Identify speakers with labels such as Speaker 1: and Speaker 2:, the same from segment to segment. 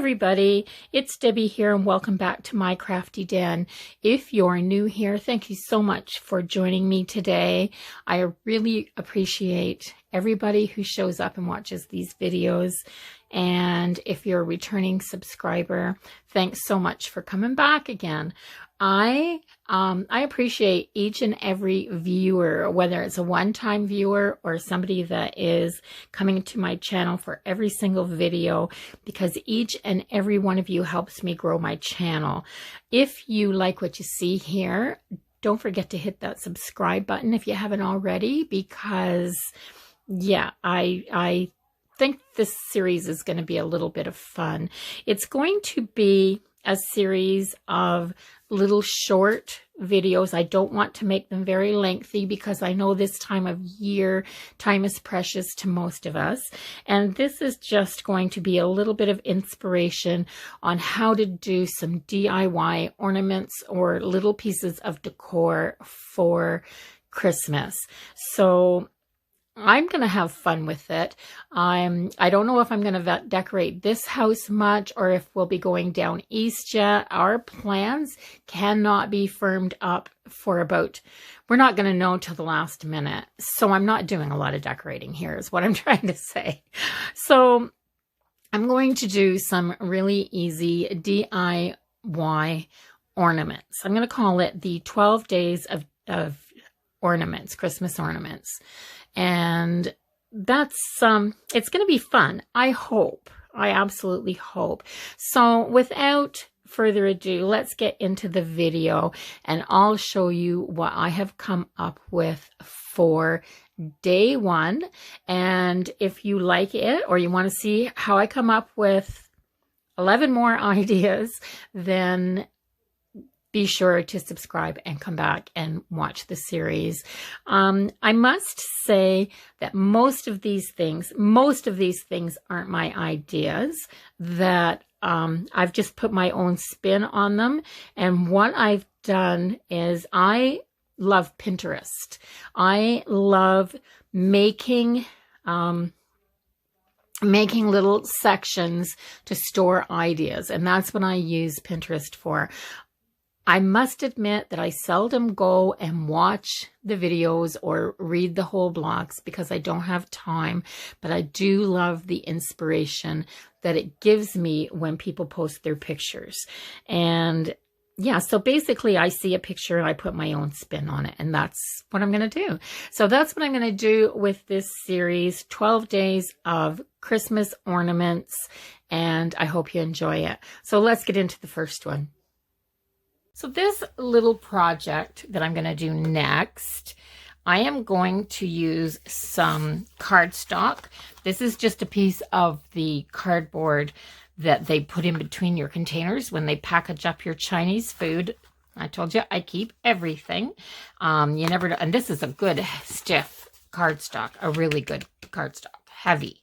Speaker 1: everybody, it's Debbie here and welcome back to My Crafty Den. If you're new here, thank you so much for joining me today. I really appreciate everybody who shows up and watches these videos. And if you're a returning subscriber, thanks so much for coming back again. I appreciate each and every viewer, whether it's a one-time viewer or somebody that is coming to my channel for every single video, because each and every one of you helps me grow my channel. If you like what you see here, don't forget to hit that subscribe button if you haven't already, because yeah, I think this series is going to be a little bit of fun. It's going to be a series of little short videos. I don't want to make them very lengthy because I know this time of year, time is precious to most of us. And this is just going to be a little bit of inspiration on how to do some DIY ornaments or little pieces of decor for Christmas. So I'm going to have fun with it. I don't know if I'm going to decorate this house much or if we'll be going down east yet. Our plans cannot be firmed up for we're not going to know till the last minute. So I'm not doing a lot of decorating here is what I'm trying to say. So I'm going to do some really easy DIY ornaments. I'm going to call it the 12 days of ornaments, Christmas ornaments. And that's, it's going to be fun. I hope. I absolutely hope. So without further ado, let's get into the video and I'll show you what I have come up with for day one. And if you like it or you want to see how I come up with 11 more ideas, then be sure to subscribe and come back and watch the series. I must say that most of these things aren't my ideas, that I've just put my own spin on them. And what I've done is I love Pinterest. I love making little sections to store ideas. And that's what I use Pinterest for. I must admit that I seldom go and watch the videos or read the whole blogs because I don't have time, but I do love the inspiration that it gives me when people post their pictures. And yeah, so basically I see a picture and I put my own spin on it, and that's what I'm going to do. So that's what I'm going to do with this series, 12 days of Christmas ornaments, and I hope you enjoy it. So let's get into the first one. So this little project that I'm going to do next, I am going to use some cardstock. This is just a piece of the cardboard that they put in between your containers when they package up your Chinese food. I told you I keep everything. You never know. And this is a good stiff cardstock, a really good cardstock, heavy.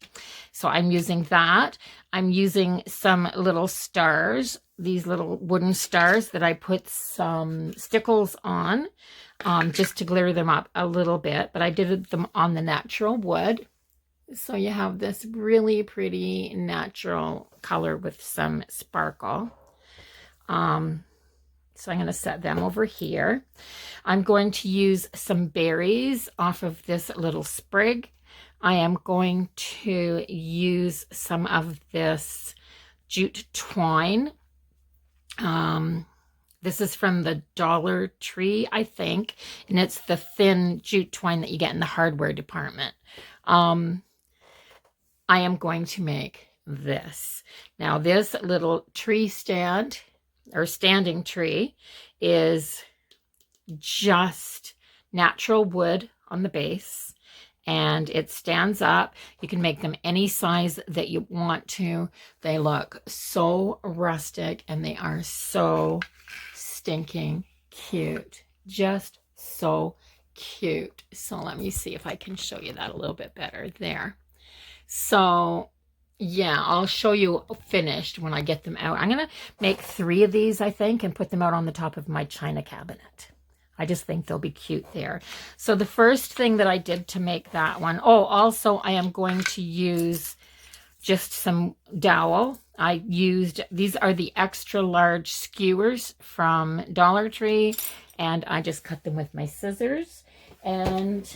Speaker 1: So I'm using that. I'm using some little stars, these little wooden stars that I put some stickles on, just to glare them up a little bit, but I did them on the natural wood. So you have this really pretty natural color with some sparkle. So I'm going to set them over here. I'm going to use some berries off of this little sprig. I am going to use some of this jute twine. This is from the Dollar Tree, I think, and it's the thin jute twine that you get in the hardware department. I am going to make this. Now, this little tree stand, or standing tree, is just natural wood on the base, and it stands up. You can make them any size that you want to. They look so rustic and they are so stinking cute. Just so cute. So let me see if I can show you that a little bit better there. So yeah, I'll show you finished when I get them out. I'm going to make 3 of these, I think, and put them out on the top of my china cabinet. I just think they'll be cute there. So the first thing that I did to make that one, oh, also I am going to use just some dowel. I used, these are the extra large skewers from Dollar Tree, and I just cut them with my scissors. And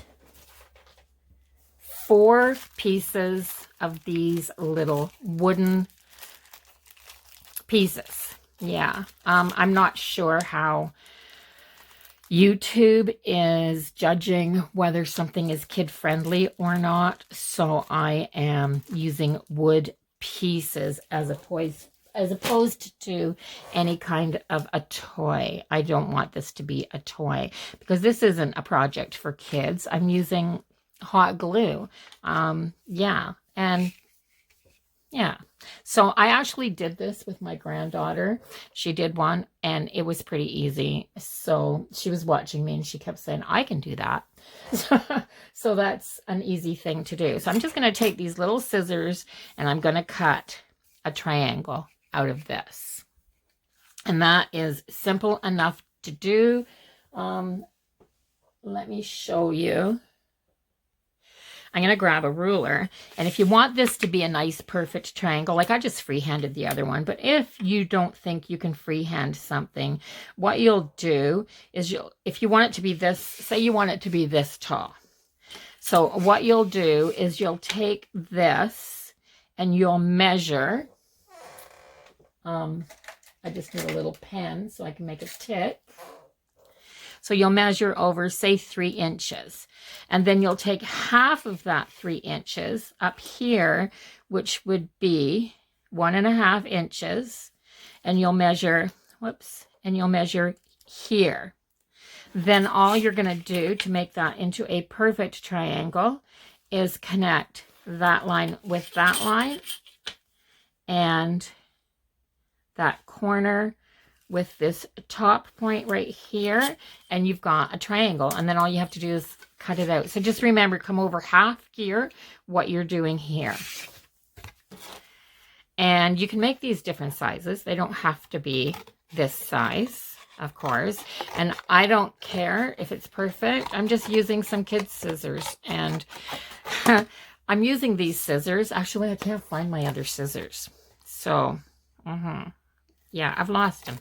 Speaker 1: 4 pieces of these little wooden pieces. Yeah, I'm not sure how YouTube is judging whether something is kid-friendly or not, so I am using wood pieces as opposed to any kind of a toy. I don't want this to be a toy because this isn't a project for kids. I'm using hot glue. Yeah, and yeah. So I actually did this with my granddaughter. She did one and it was pretty easy. So she was watching me and she kept saying, I can do that. So that's an easy thing to do. So I'm just going to take these little scissors and I'm going to cut a triangle out of this. And that is simple enough to do. Let me show you. I'm going to grab a ruler, and if you want this to be a nice perfect triangle, like I just freehanded the other one, but if you don't think you can freehand something, what you'll do is if you want it to be this, say you want it to be this tall. So what you'll do is you'll take this and you'll measure. I just need a little pen so I can make a tick. So you'll measure over, say, 3 inches. And then you'll take half of that 3 inches up here, which would be 1.5 inches. And you'll measure, and you'll measure here. Then all you're going to do to make that into a perfect triangle is connect that line with that line and that corner with this top point right here, and you've got a triangle, and then all you have to do is cut it out. So just remember, come over half here, what you're doing here. And you can make these different sizes. They don't have to be this size, of course. And I don't care if it's perfect. I'm just using some kids' scissors, and I'm using these scissors. Actually, I can't find my other scissors. So, yeah, I've lost them.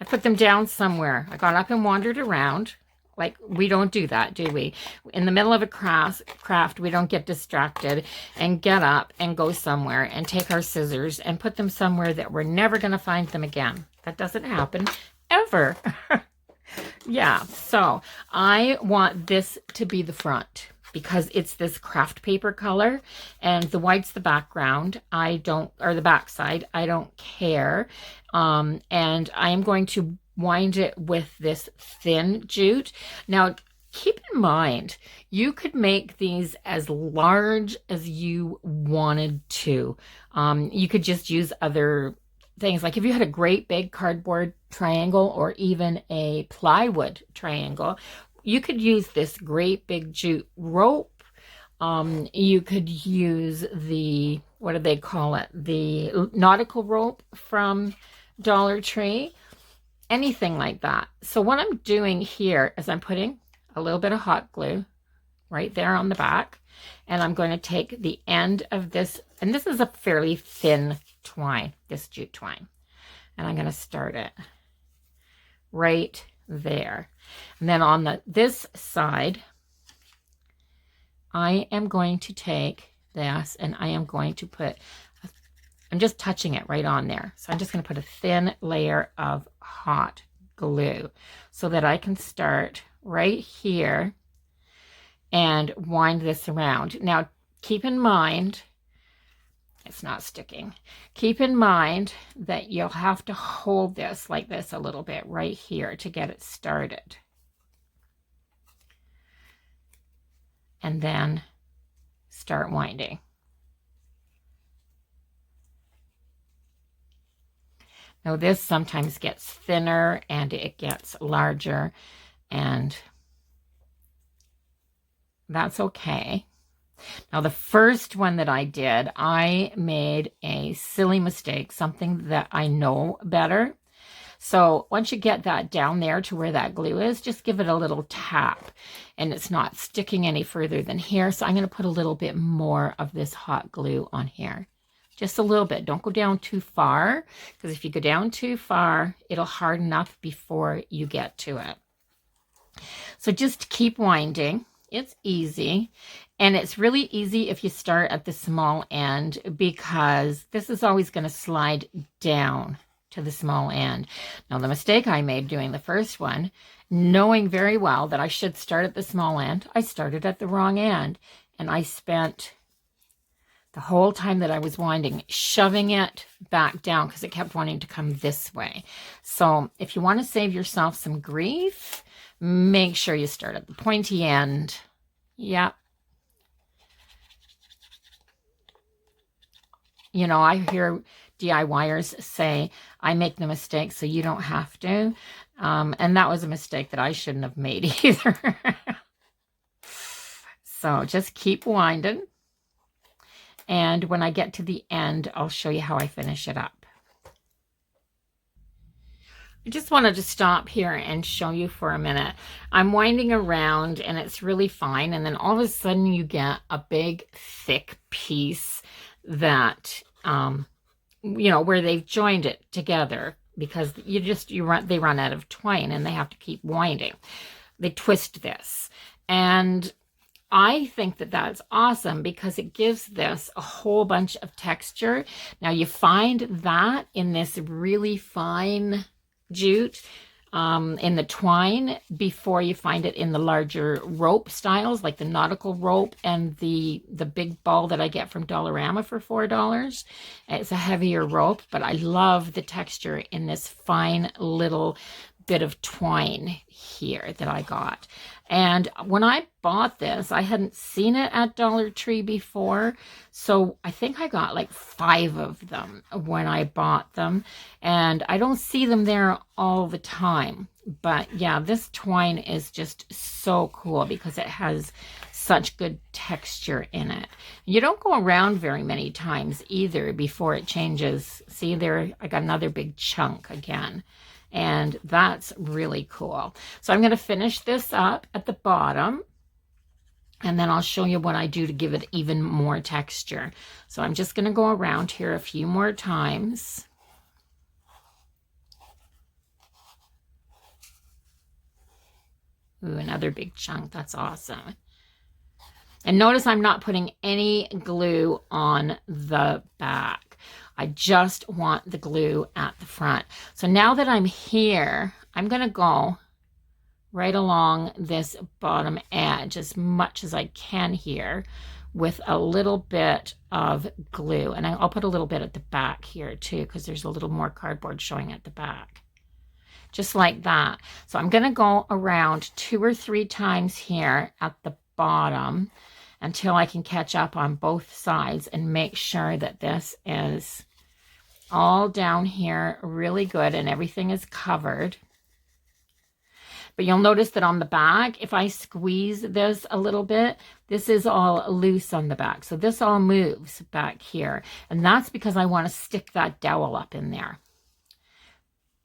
Speaker 1: I put them down somewhere. I got up and wandered around. Like, we don't do that, do we? In the middle of a craft, we don't get distracted and get up and go somewhere and take our scissors and put them somewhere that we're never going to find them again. That doesn't happen ever. Yeah, so I want this to be the front because it's this craft paper color and the white's the background. Or the back side. I don't care. And I am going to wind it with this thin jute. Now, keep in mind, you could make these as large as you wanted to. You could just use other things. Like if you had a great big cardboard triangle or even a plywood triangle, you could use this great big jute rope. You could use the, what do they call it? The nautical rope from Dollar Tree. Anything like that. So what I'm doing here is I'm putting a little bit of hot glue right there on the back. And I'm going to take the end of this, and this is a fairly thin twine, this jute twine. And I'm going to start it right there. And then on this side, I am going to take this and I am going to put, I'm just touching it right on there. So I'm just going to put a thin layer of hot glue so that I can start right here and wind this around. Now, keep in mind, it's not sticking. Keep in mind that you'll have to hold this like this a little bit right here to get it started. And then start winding. Now this sometimes gets thinner and it gets larger, and that's okay. Now the first one that I did, I made a silly mistake, something that I know better. So once you get that down there to where that glue is, just give it a little tap, and it's not sticking any further than here. So I'm going to put a little bit more of this hot glue on here. Just a little bit. Don't go down too far, because if you go down too far, it'll harden up before you get to it. So just keep winding. It's easy. And it's really easy if you start at the small end, because this is always going to slide down to the small end. Now, the mistake I made doing the first one, knowing very well that I should start at the small end, I started at the wrong end. And I spent the whole time that I was winding shoving it back down because it kept wanting to come this way. So if you want to save yourself some grief, make sure you start at the pointy end. Yep. You know, I hear DIYers say, I make the mistake so you don't have to. And that was a mistake that I shouldn't have made either. So just keep winding. And when I get to the end, I'll show you how I finish it up. I just wanted to stop here and show you for a minute. I'm winding around and it's really fine. And then all of a sudden you get a big, thick piece that, you know, where they've joined it together, because they run out of twine and they have to keep winding. They twist this. And I think that that's awesome because it gives this a whole bunch of texture. Now you find that in this really fine jute, in the twine, before you find it in the larger rope styles, like the nautical rope and the big ball that I get from Dollarama for $4. It's a heavier rope, but I love the texture in this fine little bit of twine here that I got. And when I bought this, I hadn't seen it at Dollar Tree before. So I think I got like 5 of them when I bought them. And I don't see them there all the time. But yeah, this twine is just so cool because it has such good texture in it. You don't go around very many times either before it changes. See there, I got another big chunk again. And that's really cool. So I'm going to finish this up at the bottom. And then I'll show you what I do to give it even more texture. So I'm just going to go around here a few more times. Ooh, another big chunk. That's awesome. And notice I'm not putting any glue on the back. I just want the glue at the front. So now that I'm here, I'm going to go right along this bottom edge as much as I can here with a little bit of glue. And I'll put a little bit at the back here too, because there's a little more cardboard showing at the back. Just like that. So I'm going to go around 2 or 3 times here at the bottom until I can catch up on both sides and make sure that this is all down here really good and everything is covered. But you'll notice that on the back, if I squeeze this a little bit, this is all loose on the back. So this all moves back here. And that's because I want to stick that dowel up in there.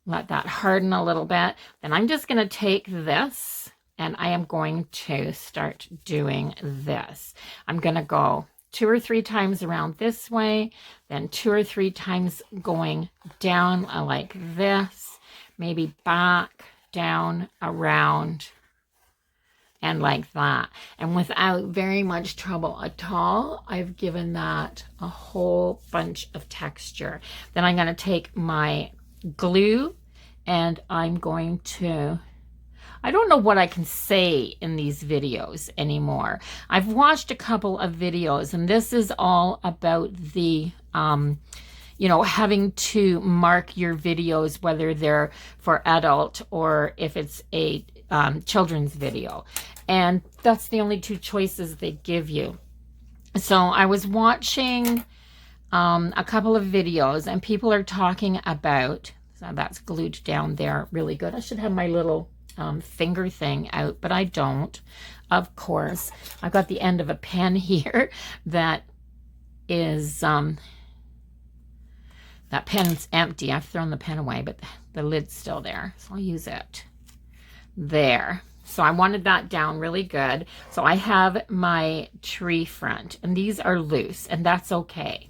Speaker 1: Let that harden a little bit. Then I'm just going to take this and I am going to start doing this. I'm going to go 2 or 3 times around this way, then 2 or 3 times going down like this, maybe back, down, around, and like that. And without very much trouble at all, I've given that a whole bunch of texture. Then I'm going to take my glue and I'm going to, I don't know what I can say in these videos anymore. I've watched a couple of videos and this is all about the, you know, having to mark your videos, whether they're for adult or if it's a children's video. And that's the only 2 choices they give you. So I was watching a couple of videos and people are talking about, so that's glued down there really good. I should have my little finger thing out, but I don't, of course. I've got the end of a pen here that is, that pen's empty. I've thrown the pen away, but the lid's still there, so I'll use it. There. So I wanted that down really good. So I have my tree front, and these are loose, and that's okay.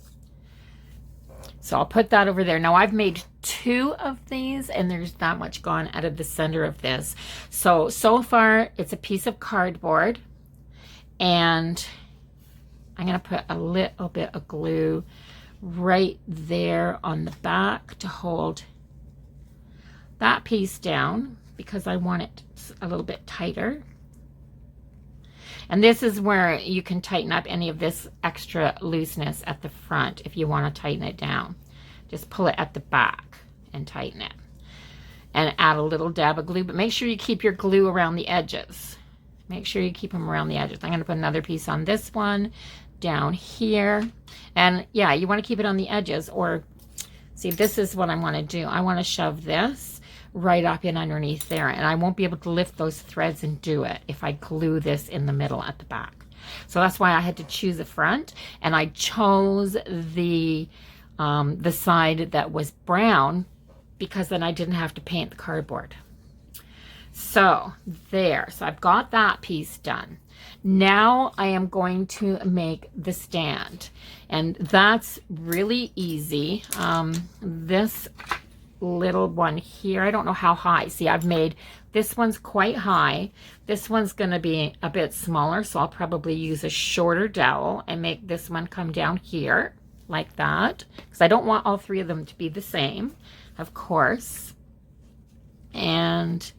Speaker 1: So I'll put that over there. Now I've made 2 of these and there's that much gone out of the center of this. So far it's a piece of cardboard, and I'm going to put a little bit of glue right there on the back to hold that piece down because I want it a little bit tighter. And this is where you can tighten up any of this extra looseness at the front if you want to tighten it down. Just pull it at the back and tighten it. And add a little dab of glue, but make sure you keep your glue around the edges. Make sure you keep them around the edges. I'm going to put another piece on this one down here. And yeah, you want to keep it on the edges, or see, this is what I want to do. I want to shove this right up in underneath there, and I won't be able to lift those threads and do it if I glue this in the middle at the back. So that's why I had to choose the front, and I chose the side that was brown because then I didn't have to paint the cardboard. So there, so I've got that piece done. Now I am going to make the stand, and that's really easy. This little one here, I don't know how high. See, I've made this one's quite high. This one's going to be a bit smaller, so I'll probably use a shorter dowel and make this one come down here like that, because I don't want all 3 of them to be the same, of course. And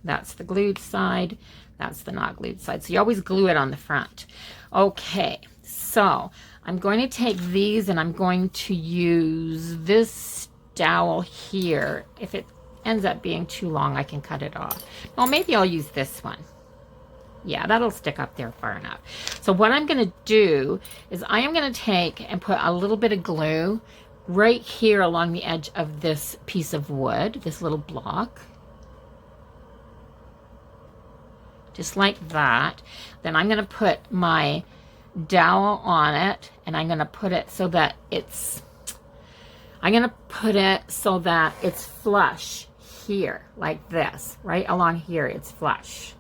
Speaker 1: that's the glued side, that's the not glued side. So you always glue it on the front. Okay, so I'm going to take these and I'm going to use this dowel here. If it ends up being too long, I can cut it off. Well, maybe I'll use this one. Yeah, that'll stick up there far enough. So what I'm going to do is I am going to take and put a little bit of glue right here along the edge of this piece of wood, this little block. Just like that. Then I'm going to put my dowel on it, and I'm going to put it so that it's, flush here, like this, right along here, it's flush.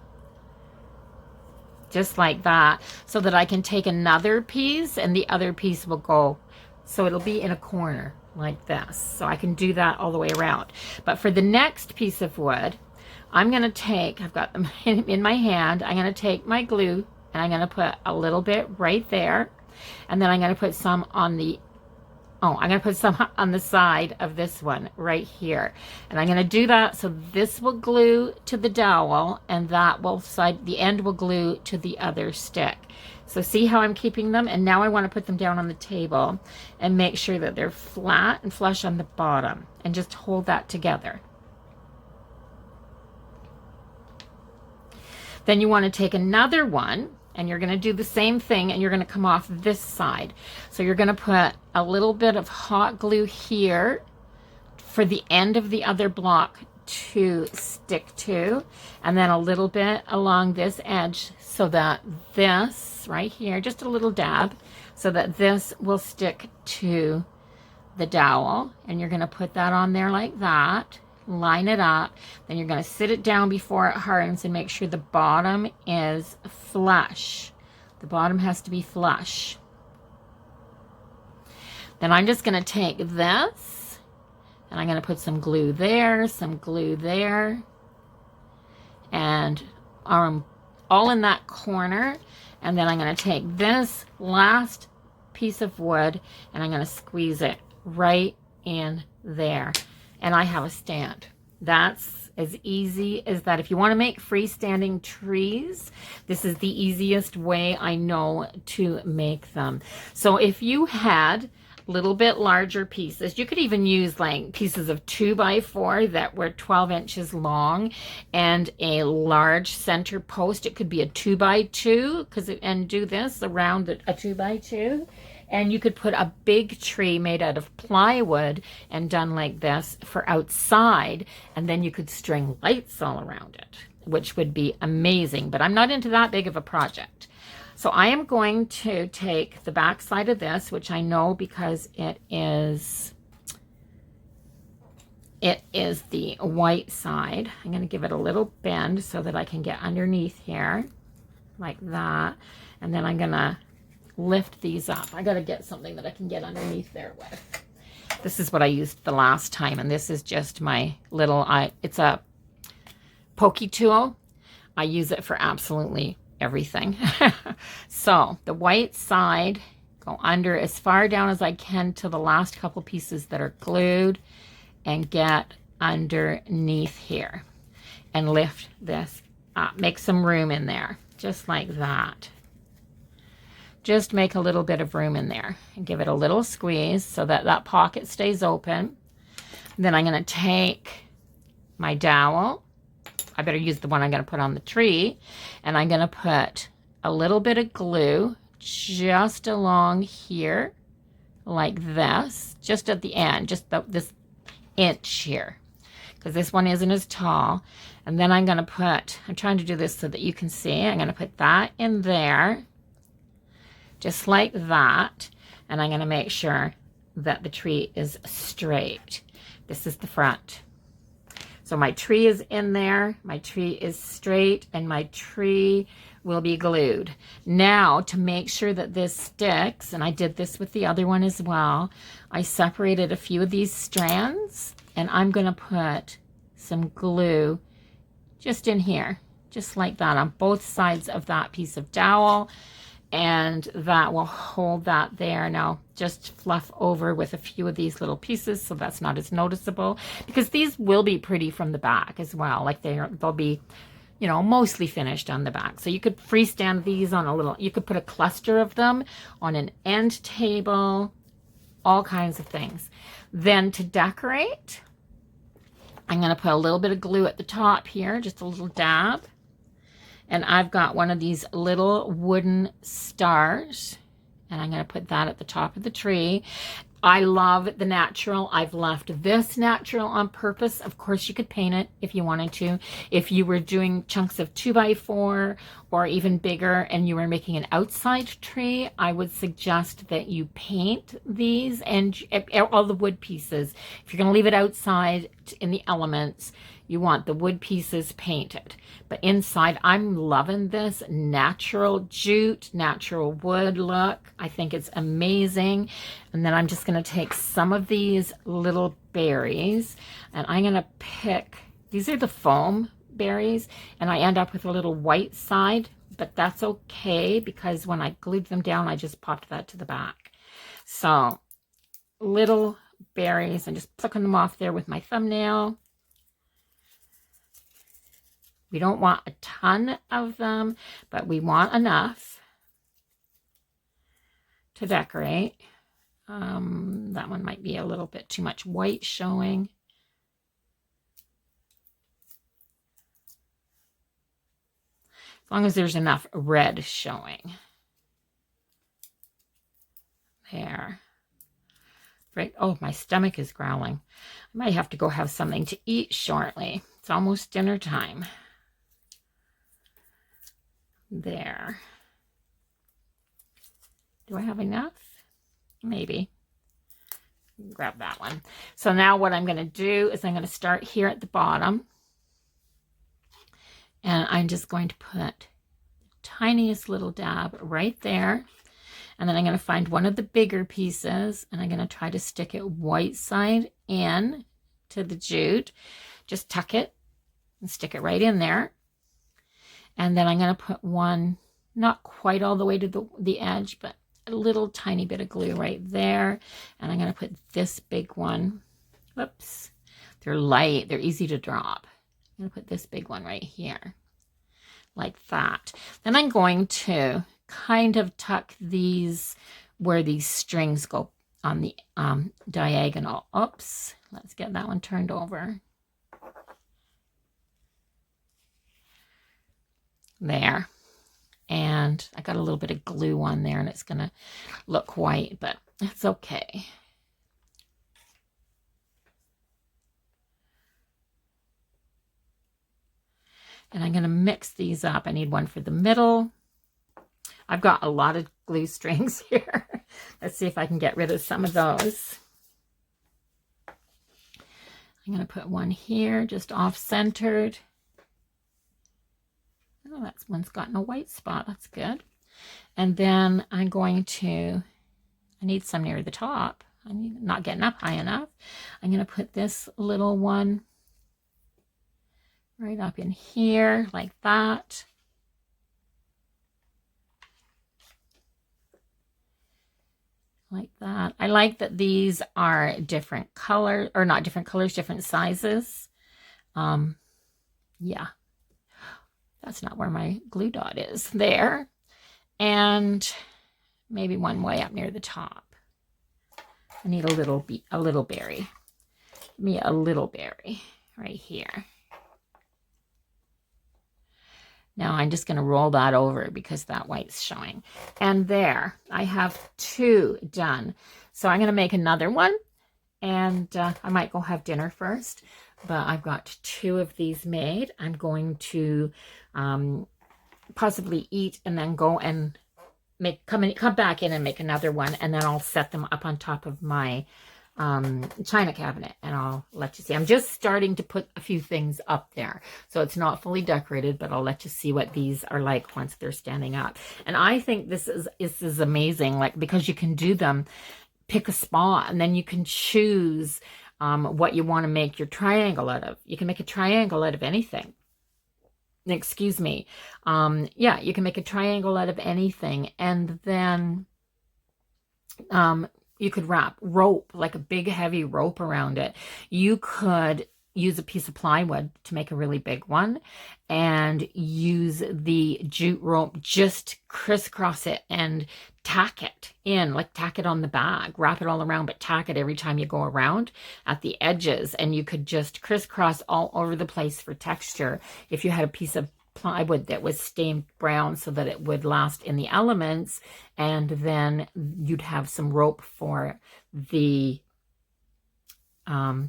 Speaker 1: Just like that, so that I can take another piece and the other piece will go, so it'll be in a corner like this. So I can do that all the way around. But for the next piece of wood, I'm going to take, I've got them in my hand, I'm going to take my glue and I'm going to put a little bit right there. And then I'm going to put some on the, I'm going to put some on the side of this one right here. And I'm going to do that so this will glue to the dowel and that will the end will glue to the other stick. So see how I'm keeping them? And now I want to put them down on the table and make sure that they're flat and flush on the bottom and just hold that together. Then you want to take another one and you're going to do the same thing and you're going to come off this side. So you're going to put a little bit of hot glue here for the end of the other block to stick to, and then a little bit along this edge so that this right here, just a little dab, so that this will stick to the dowel. And you're going to put that on there like that. Line it up, then you're going to sit it down before it hardens and make sure the bottom is flush. The bottom has to be flush. Then I'm just going to take this and I'm going to put some glue there, and all in that corner. And then I'm going to take this last piece of wood and I'm going to squeeze it right in there. And I have a stand. That's as easy as that. If you want to make freestanding trees, this is the easiest way I know to make them. So if you had a little bit larger pieces, you could even use like pieces of 2x4 that were 12 inches long and a large center post. It could be a 2x2 and do this around a 2x2. And you could put a big tree made out of plywood and done like this for outside, and then you could string lights all around it, which would be amazing. But I'm not into that big of a project. So I am going to take the back side of this, which I know because it is the white side. I'm going to give it a little bend so that I can get underneath here like that. And then I'm going to lift these up. I got to get something that I can get underneath there with. This is what I used the last time, and this is just my little, it's a pokey tool. I use it for absolutely everything. So the white side, go under as far down as I can to the last couple pieces that are glued, and get underneath here and lift this up. Make some room in there, just like that. Just make a little bit of room in there and give it a little squeeze so that that pocket stays open. Then I'm going to take my dowel. I better use the one I'm going to put on the tree. And I'm going to put a little bit of glue just along here, like this, just at the end, just this inch here, because this one isn't as tall. And then I'm going to put, I'm trying to do this so that you can see, I'm going to put that in there, just like that. And I'm going to make sure that the tree is straight. This is the front. So my tree is in there, my tree is straight, and my tree will be glued. Now, to make sure that this sticks, and I did this with the other one as well, I separated a few of these strands, and I'm going to put some glue just in here, just like that, on both sides of that piece of dowel, and that will hold that there. Now, just fluff over with a few of these little pieces so that's not as noticeable, because these will be pretty from the back as well. Like they'll be, you know, mostly finished on the back. So you could freestand these on a little, you could put a cluster of them on an end table, all kinds of things. Then to decorate, I'm going to put a little bit of glue at the top here, just a little dab. And I've got one of these little wooden stars, and I'm going to put that at the top of the tree. I love the natural. I've left this natural on purpose. Of course, you could paint it if you wanted to. If you were doing chunks of 2x4 or even bigger and you were making an outside tree, I would suggest that you paint these and all the wood pieces. If you're going to leave it outside in the elements, you want the wood pieces painted. But inside, I'm loving this natural jute, natural wood look. I think it's amazing. And then I'm just going to take some of these little berries, and I'm going to pick, these are the foam berries, and I end up with a little white side, but that's okay because when I glued them down, I just popped that to the back. So little berries, I'm just plucking them off there with my thumbnail. We don't want a ton of them, but we want enough to decorate. That one might be a little bit too much white showing. As long as there's enough red showing. There. Right. Oh, my stomach is growling. I might have to go have something to eat shortly. It's almost dinner time. There. Do I have enough? Maybe. Grab that one. So now what I'm going to do is I'm going to start here at the bottom. And I'm just going to put the tiniest little dab right there. And then I'm going to find one of the bigger pieces, and I'm going to try to stick it white side in to the jute. Just tuck it and stick it right in there. And then I'm going to put one, not quite all the way to the edge, but a little tiny bit of glue right there. And I'm going to put this big one. Whoops. They're light. They're easy to drop. I'm going to put this big one right here, like that. Then I'm going to kind of tuck these where these strings go on the diagonal. Oops. Let's get that one turned over. There. And I got a little bit of glue on there, and it's going to look white, but it's okay. And I'm going to mix these up. I need one for the middle. I've got a lot of glue strings here. Let's see if I can get rid of some of those. I'm going to put one here, just off-centered. Oh, that one's gotten a white spot. That's good. And then I'm going to, I need some near the top. I'm not getting up high enough. I'm going to put this little one right up in here like that. Like that. I like that these are different colors, or not different colors, different sizes. Yeah, that's not where my glue dot is. There. And maybe one way up near the top. I need a little berry. Give me a little berry right here. Now I'm just going to roll that over because that white's showing. And there, I have 2 done. So I'm going to make another one, and I might go have dinner first, but I've got 2 of these made. I'm going to possibly eat and then go and come back in and make another one, and then I'll set them up on top of my china cabinet, and I'll let you see. I'm just starting to put a few things up there, so it's not fully decorated, but I'll let you see what these are like once they're standing up. And I think this is amazing, like, because you can do them, pick a spot, and then you can choose what you want to make your triangle out of. You can make a triangle out of anything. Excuse me. Yeah, you can make a triangle out of anything, and then you could wrap rope, like a big heavy rope around it. You could use a piece of plywood to make a really big one, and use the jute rope, just crisscross it and tack it in, like tack it on the bag, wrap it all around, but tack it every time you go around at the edges. And you could just crisscross all over the place for texture if you had a piece of plywood that was stained brown so that it would last in the elements, and then you'd have some rope for the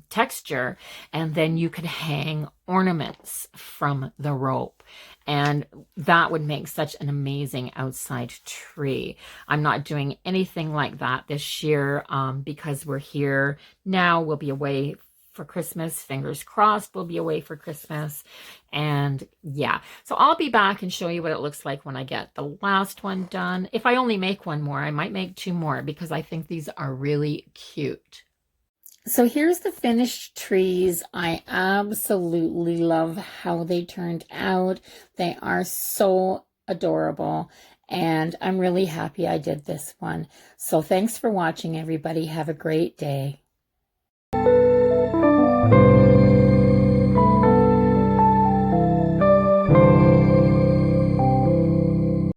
Speaker 1: texture, and then you could hang ornaments from the rope, and that would make such an amazing outside tree. I'm not doing anything like that this year because we're here now. We'll be away for Christmas. Fingers crossed we'll be away for Christmas. And yeah, so I'll be back and show you what it looks like when I get the last one done. If I only make one more, I might make 2 more because I think these are really cute. So here's the finished trees. I absolutely love how they turned out. They are so adorable, and I'm really happy I did this one. So thanks for watching, everybody. Have a great day.